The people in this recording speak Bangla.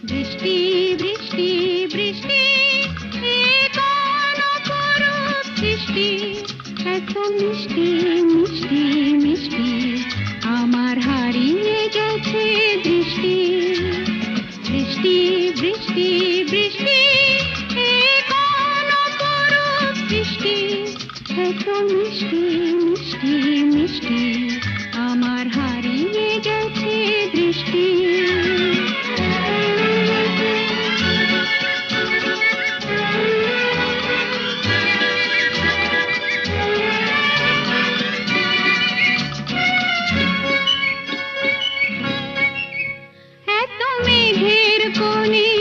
বৃষ্টি বৃষ্টি বৃষ্টি এ কোন অপরূপ সৃষ্টি, এত মিষ্টি মিষ্টি মিষ্টি আমার হারিয়ে গেছে দৃষ্টি। বৃষ্টি বৃষ্টি বৃষ্টি এ কোন অপরূপ সৃষ্টি, এত মিষ্টি মিষ্টি মিষ্টি আমার হারিয়ে গেছে দৃষ্টি। এত মেঘের কোণে